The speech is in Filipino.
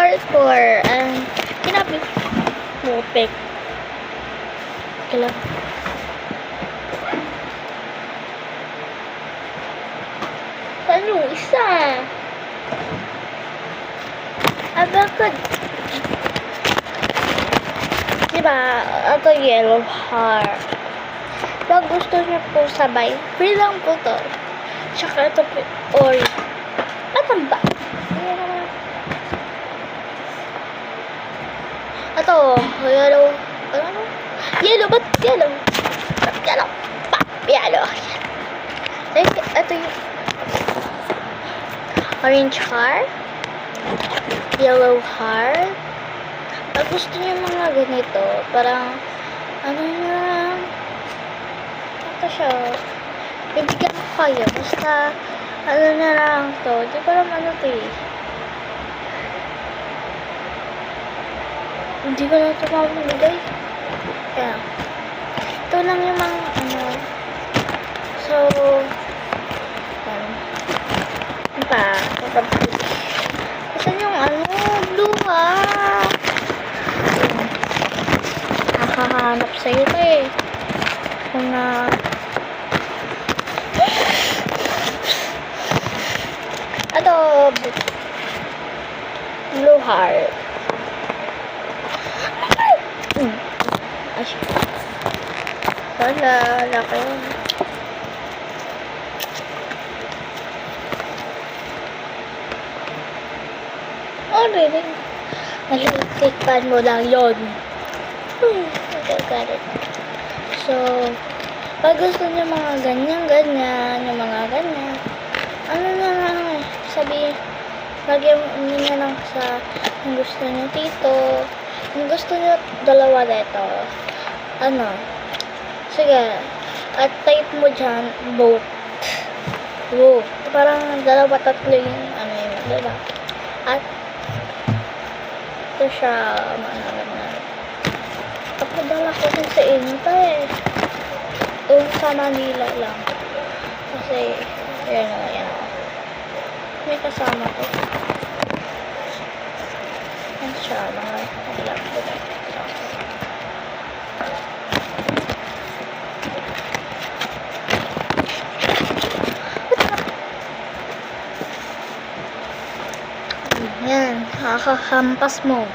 parkour. Kinabi. Mupik. Kailan. Ano? Isa. Bakit? Diba? Ito yellow heart. Pag gusto niyo po sabay, free lang po to. Tsaka ito po, orange. Atang ba? Ayan naman. Ito, yellow. Ano? Yellow, ba't yellow? Yellow. Yellow. Ito yung orange heart. Yellow heart. Pag gusto niyo mga ganito, parang, ano na, ito siya. Bibigyan ko kayo. Basta, ano na lang to. Di ko alam ano to eh. Hindi ko na ito mabibigay. Kaya, ito lang yung mga, ano. So, ano pa, saan yung, ano, blue ha? Nakahanap sa'yo ito eh. Kung na, ito, blue heart. Wala, laki. Oh, really? Nalitikpan mo lang yun. Okay, got it. So, pag gusto niyo mga ganyan, yung mga ganyan, ano na lang eh, sabihin, lagyan niyo lang sa kung gusto niyo dito, kung gusto niyo dalawa dito, ano, sige, at type mo dyan, both. Parang dalawa, tatlo yung, ano yun, diba? At, ito siya, papadala ko din sa inyo eh. Doon sa Manila lang. Kasi, yan o. May kasama ko. Yan siya, mga vlog ko na. Yan, nakakahampas mo.